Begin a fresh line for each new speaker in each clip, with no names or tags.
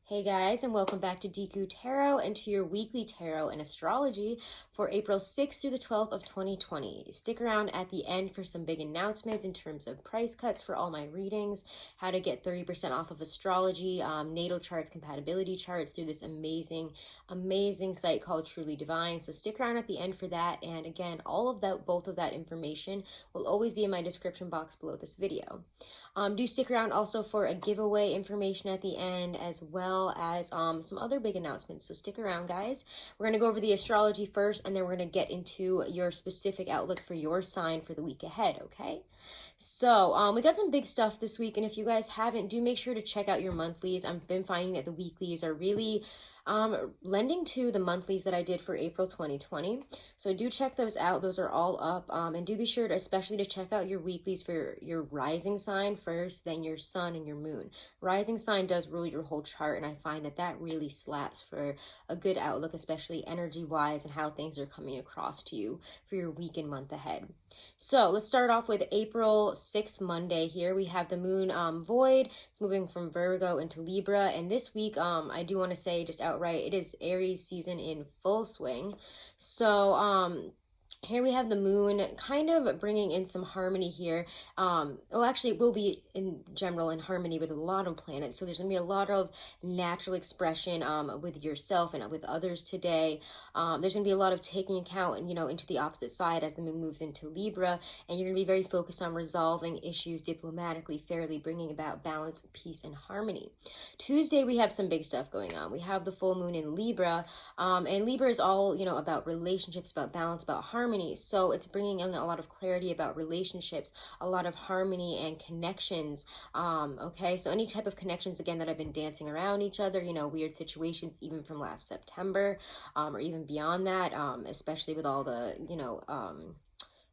Hey guys, and welcome back to Deku Tarot and to your weekly tarot and astrology for April 6th through the 12th of 2020. Stick around at the end for some big announcements in terms of price cuts for all my readings, how to get 30% off of astrology, natal charts, compatibility charts through this amazing site called Truly Divine. So stick around at the end for that. And again, both of that information will always be in my description box below this video. Do stick around also for a giveaway information at the end, as well as some other big announcements. So stick around, guys. We're going to go over the astrology first, and then we're going to get into your specific outlook for your sign for the week ahead, okay? So we got some big stuff this week, and if you guys haven't, do make sure to check out your monthlies. I've been finding that the weeklies are really lending to the monthlies that I did for April 2020. So do check those out. Those are all up. And do be sure to, especially to check out your weeklies for your rising sign first, then your sun and your moon. Rising sign does rule your whole chart, and I find that that really slaps for a good outlook, especially energy-wise and how things are coming across to you for your week and month ahead. So let's start off with April 6th, Monday here. We have the moon void. It's moving from Virgo into Libra. And this week, I do want to say just outright, it is Aries season in full swing. So here we have the moon kind of bringing in some harmony here. Well, actually, it will be in general in harmony with a lot of planets. So there's going to be a lot of natural expression with yourself and with others today. There's going to be a lot of taking account, into the opposite side as the moon moves into Libra. And you're going to be very focused on resolving issues diplomatically, fairly, bringing about balance, peace, and harmony. Tuesday, we have some big stuff going on. We have the full moon in Libra. And Libra is all, about relationships, about balance, about harmony. So it's bringing in a lot of clarity about relationships, a lot of harmony and connections. Okay, so any type of connections, again, that have been dancing around each other, weird situations even from last September, or even beyond that, especially with all the,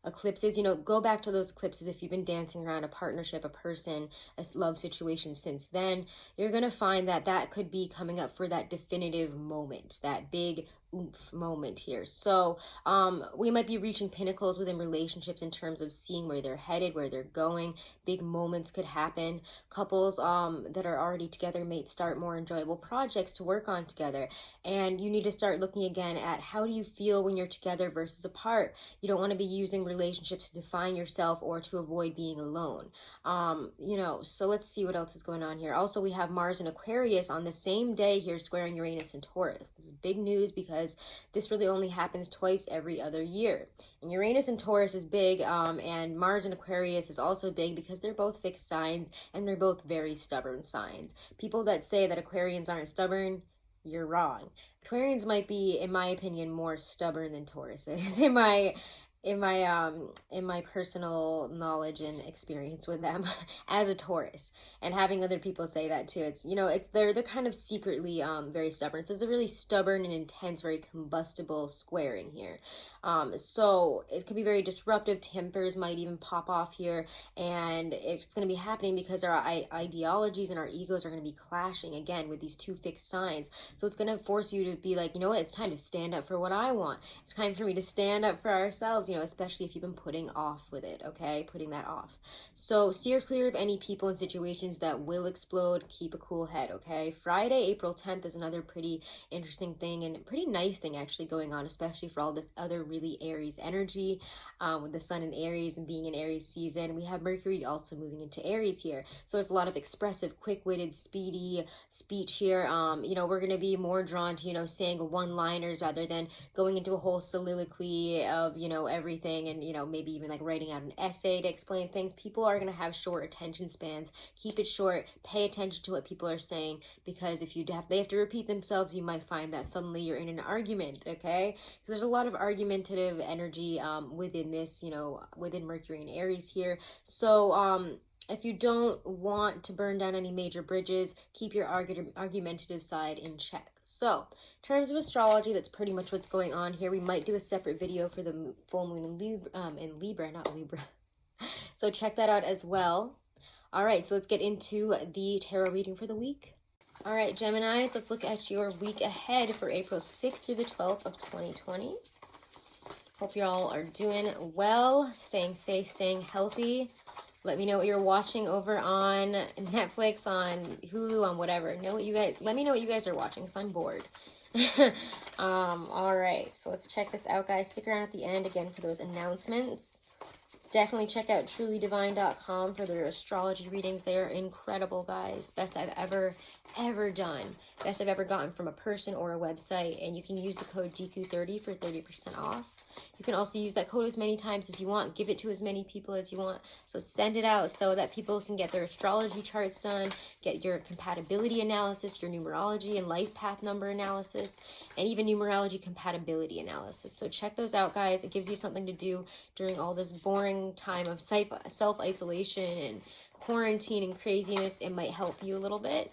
eclipses, go back to those eclipses. If you've been dancing around a partnership, a person, a love situation since then, you're going to find that that could be coming up for that definitive moment, that big oomph moment here. So we might be reaching pinnacles within relationships in terms of seeing where they're headed, where they're going. Big moments could happen. Couples that are already together may start more enjoyable projects to work on together. And you need to start looking again at how do you feel when you're together versus apart. You don't want to be using relationships to define yourself or to avoid being alone. So let's see what else is going on here. Also, we have Mars and Aquarius on the same day here, squaring Uranus and Taurus. This is big news because this really only happens twice every other year. And Uranus and Taurus is big, and Mars and Aquarius is also big because they're both fixed signs and they're both very stubborn signs. People that say that Aquarians aren't stubborn, you're wrong. Aquarians might be, in my opinion, more stubborn than Taurus is, in my personal knowledge and experience with them as a Taurus, and having other people say that too. It's they're kind of secretly very stubborn. So there's a really stubborn and intense, very combustible squaring here. So it could be very disruptive. Tempers might even pop off here, and it's going to be happening because our ideologies and our egos are going to be clashing again with these two fixed signs. So it's going to force you to be like, it's time to stand up for what I want. It's time for me to stand up for ourselves, especially if you've been putting off with it, okay? Putting that off. So steer clear of any people and situations that will explode. Keep a cool head, okay? Friday, April 10th is another pretty interesting thing and pretty nice thing actually going on, especially for all this other really Aries energy, with the sun in Aries and being in Aries season. We have Mercury also moving into Aries here. So there's a lot of expressive, quick-witted, speedy speech here. We're going to be more drawn to, saying one-liners rather than going into a whole soliloquy of, everything and, maybe even like writing out an essay to explain things. People are going to have short attention spans. Keep it short. Pay attention to what people are saying, because if they have to repeat themselves, you might find that suddenly you're in an argument, okay? Because there's a lot of argumentative energy within this, within Mercury and Aries here. So if you don't want to burn down any major bridges, keep your argumentative side in check. So, in terms of astrology, that's pretty much what's going on here. We might do a separate video for the full moon in Libra, not Libra. So check that out as well. All right, so let's get into the tarot reading for the week. All right, Geminis, let's look at your week ahead for April 6th through the 12th of 2020. Hope you all are doing well, staying safe, staying healthy. Let me know what you're watching over on Netflix, on Hulu, on whatever. Let me know what you guys are watching, because I'm bored. All right, so let's check this out, guys. Stick around at the end again for those announcements. Definitely check out trulydivine.com for their astrology readings. They are incredible, guys. Best I've ever done. Best I've ever gotten from a person or a website. And you can use the code Deku30 for 30% off. You can also use that code as many times as you want. Give it to as many people as you want. So send it out so that people can get their astrology charts done, get your compatibility analysis, your numerology and life path number analysis, and even numerology compatibility analysis. So check those out, guys. It gives you something to do during all this boring time of self-isolation and quarantine and craziness. It might help you a little bit.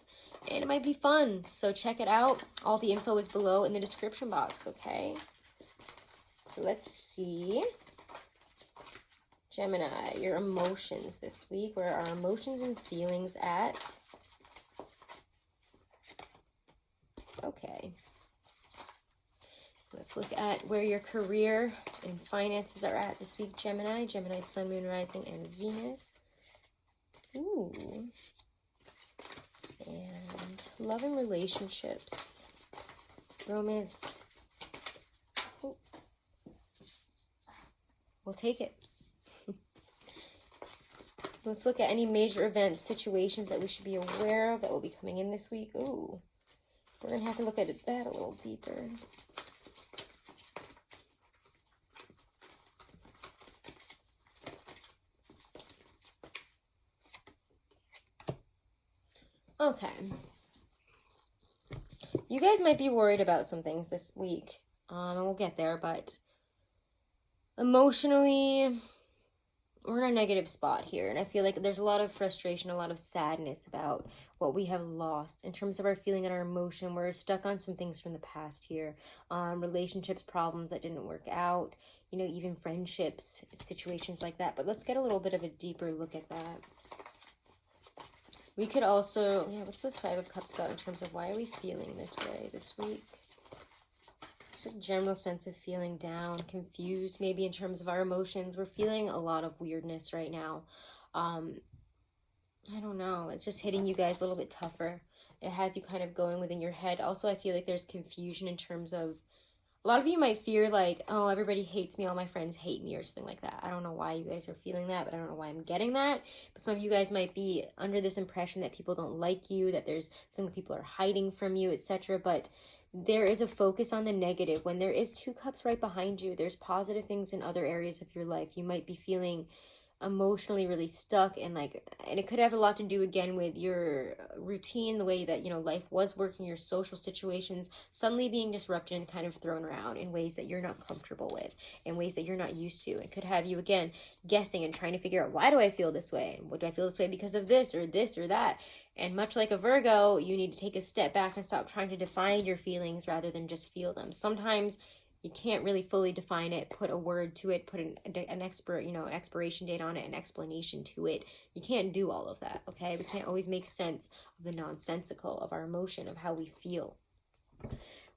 And it might be fun. So check it out. All the info is below in the description box, okay? So let's see. Gemini, your emotions this week. Where are our emotions and feelings at? Okay. Let's look at where your career and finances are at this week, Gemini. Gemini, Sun, Moon, Rising, and Venus. Ooh. And love and relationships. Romance. Ooh. We'll take it. Let's look at any major events, situations that we should be aware of that will be coming in this week. Ooh. We're going to have to look at that a little deeper. Okay. You guys might be worried about some things this week. And we'll get there, but emotionally, we're in a negative spot here. And I feel like there's a lot of frustration, a lot of sadness about what we have lost in terms of our feeling and our emotion. We're stuck on some things from the past here. Relationships, problems that didn't work out. You know, even friendships, situations like that. But let's get a little bit of a deeper look at that. We could also, yeah, what's this Five of Cups about in terms of why are we feeling this way this week? Just a general sense of feeling down, confused, maybe in terms of our emotions. We're feeling a lot of weirdness right now. I don't know. It's just hitting you guys a little bit tougher. It has you kind of going within your head. Also, I feel like there's confusion in terms of, a lot of you might fear like, oh, everybody hates me, all my friends hate me, or something like that. I don't know why you guys are feeling that, but I don't know why I'm getting that. But some of you guys might be under this impression that people don't like you, that there's something people are hiding from you, etc. But there is a focus on the negative. When there is two cups right behind you, there's positive things in other areas of your life. You might be feeling emotionally really stuck, and it could have a lot to do again with your routine, the way that, you know, life was working, your social situations suddenly being disrupted and kind of thrown around in ways that you're not comfortable with, in ways that you're not used to. It could have you again guessing and trying to figure out, why do I feel this way, and what do I feel this way because of this or that. And much like a Virgo, you need to take a step back and stop trying to define your feelings rather than just feel them. Sometimes you can't really fully define it, put a word to it, put an expiration date on it, an explanation to it. You can't do all of that, okay? We can't always make sense of the nonsensical of our emotion, of how we feel.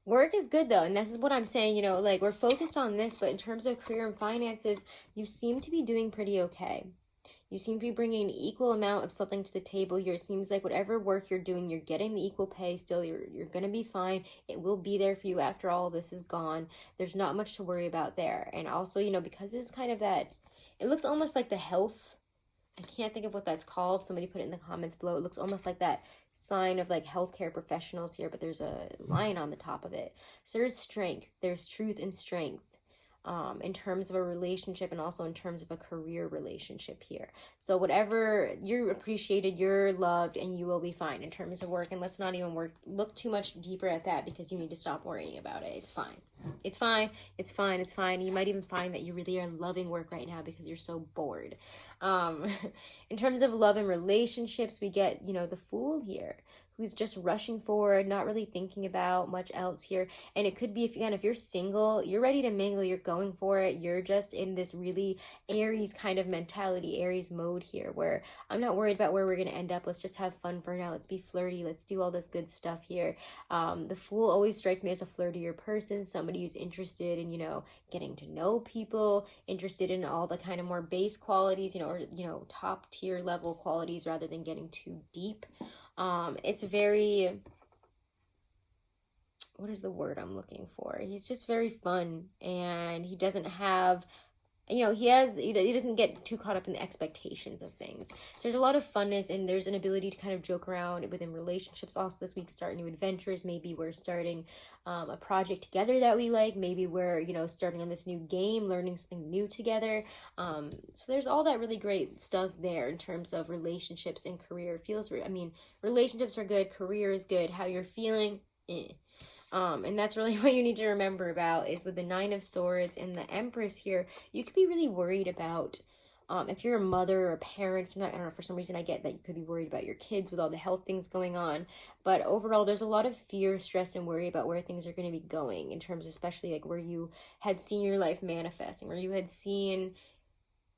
Work is good though, and this is what I'm saying, you know, like we're focused on this, but in terms of career and finances, you seem to be doing pretty okay. You seem to be bringing an equal amount of something to the table here. It seems like whatever work you're doing, you're getting the equal pay still. You're going to be fine. It will be there for you after all of this is gone. There's not much to worry about there. And also, you know, because this is kind of that, it looks almost like the health. I can't think of what that's called. Somebody put it in the comments below. It looks almost like that sign of like healthcare professionals here, but there's a lion on the top of it. So there's strength. There's truth and strength. In terms of a relationship and also in terms of a career relationship here. So whatever, you're appreciated, you're loved, and you will be fine in terms of work. And let's not even look too much deeper at that, because you need to stop worrying about it. It's fine. It's fine. It's fine. It's fine. You might even find that you really are loving work right now because you're so bored. In terms of love and relationships, we get, you know, the Fool here, who's just rushing forward, not really thinking about much else here. And it could be, if you're single, you're ready to mingle, you're going for it, you're just in this really Aries kind of mentality, Aries mode here, where I'm not worried about where we're going to end up. Let's just have fun for now. Let's be flirty. Let's do all this good stuff here. The Fool always strikes me as a flirtier person, somebody who's interested in, getting to know people, interested in all the kind of more base qualities, or, top tier level qualities rather than getting too deep. It's very, what is the word I'm looking for? He's just very fun, and he doesn't have, he doesn't get too caught up in the expectations of things. So there's a lot of funness, and there's an ability to kind of joke around within relationships. Also this week, start new adventures. Maybe we're starting a project together that we like. Maybe we're, starting on this new game, learning something new together. So there's all that really great stuff there in terms of relationships and career. Relationships are good, career is good. How you're feeling, and that's really what you need to remember about is with the Nine of Swords and the Empress here, you could be really worried about, if you're a mother or a parent, I don't know, for some reason I get that you could be worried about your kids with all the health things going on. But overall, there's a lot of fear, stress, and worry about where things are going to be going in terms of especially like where you had seen your life manifesting, where you had seen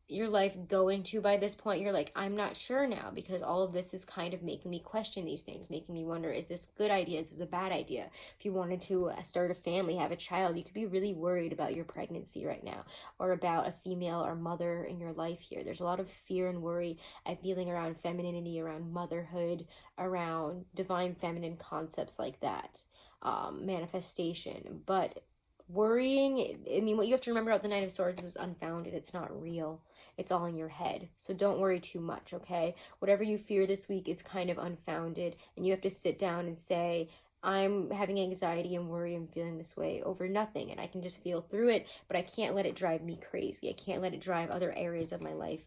your life going to by this point. You're like, I'm not sure now, because all of this is kind of making me question these things, making me wonder, is this a good idea? Is this a bad idea? If you wanted to start a family, have a child, you could be really worried about your pregnancy right now, or about a female or mother in your life here. There's a lot of fear and worry I'm feeling around femininity, around motherhood, around divine feminine concepts like that, manifestation. But worrying, what you have to remember about the Nine of Swords is unfounded. It's not real. It's all in your head. So don't worry too much, okay? Whatever you fear this week, it's kind of unfounded. And you have to sit down and say, I'm having anxiety and worry and feeling this way over nothing. And I can just feel through it, but I can't let it drive me crazy. I can't let it drive other areas of my life,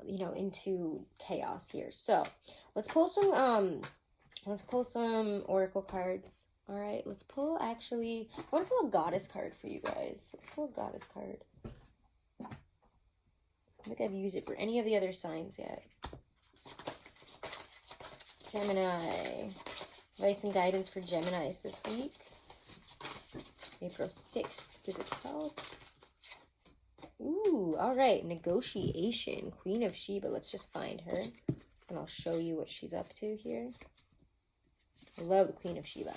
into chaos here. So let's pull some oracle cards. All right, let's pull, I want to pull a goddess card for you guys. Let's pull a goddess card. I don't think I've used it for any of the other signs yet. Gemini. Advice and guidance for Geminis this week. April 6th through the 12th. Ooh, all right. Negotiation. Queen of Sheba. Let's just find her, and I'll show you what she's up to here. I love the Queen of Sheba.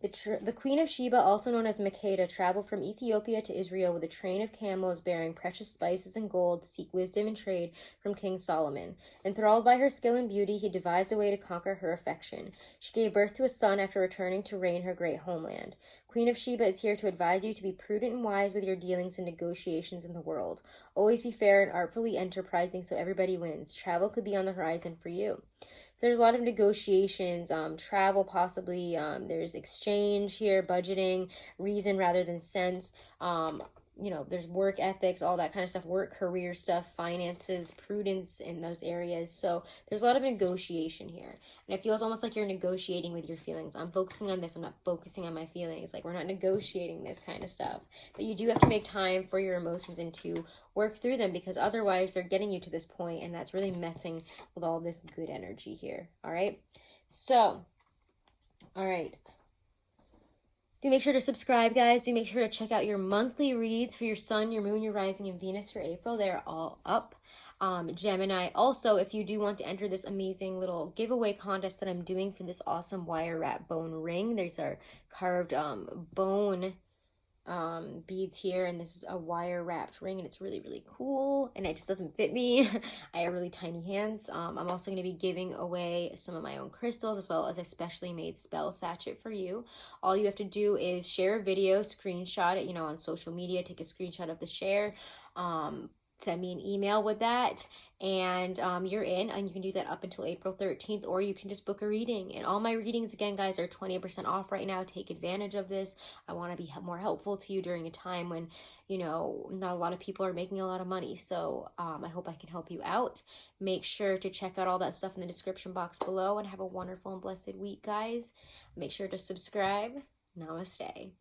The Queen of Sheba, also known as Makeda, traveled from Ethiopia to Israel with a train of camels bearing precious spices and gold to seek wisdom and trade from King Solomon. Enthralled by her skill and beauty, he devised a way to conquer her affection. She gave birth to a son after returning to reign her great homeland. Queen of Sheba is here to advise you to be prudent and wise with your dealings and negotiations in the world. Always be fair and artfully enterprising so everybody wins. Travel could be on the horizon for you. There's a lot of negotiations, travel possibly, there's exchange here, budgeting, reason rather than sense, there's work ethics, all that kind of stuff, work, career stuff, finances, prudence in those areas. So there's a lot of negotiation here. And it feels almost like you're negotiating with your feelings. I'm focusing on this. I'm not focusing on my feelings. Like, we're not negotiating this kind of stuff. But you do have to make time for your emotions and to work through them, because otherwise they're getting you to this point, and that's really messing with all this good energy here. All right. So, all right. Do make sure to subscribe, guys. Do make sure to check out your monthly reads for your sun, your moon, your rising, and Venus for April. They're all up. Gemini. Also, if you do want to enter this amazing little giveaway contest that I'm doing for this awesome wire wrap bone ring, there's our carved bone beads here, and this is a wire wrapped ring, and it's really, really cool, and it just doesn't fit me. I have really tiny hands. I'm also going to be giving away some of my own crystals, as well as a specially made spell sachet for you. All you have to do is share a video, screenshot it, on social media, take a screenshot of the share, send me an email with that, and you're in, and you can do that up until April 13th, or you can just book a reading. And all my readings, again, guys, are 20% off right now. Take advantage of this. I want to be more helpful to you during a time when, not a lot of people are making a lot of money. So I hope I can help you out. Make sure to check out all that stuff in the description box below, and have a wonderful and blessed week, guys. Make sure to subscribe. Namaste.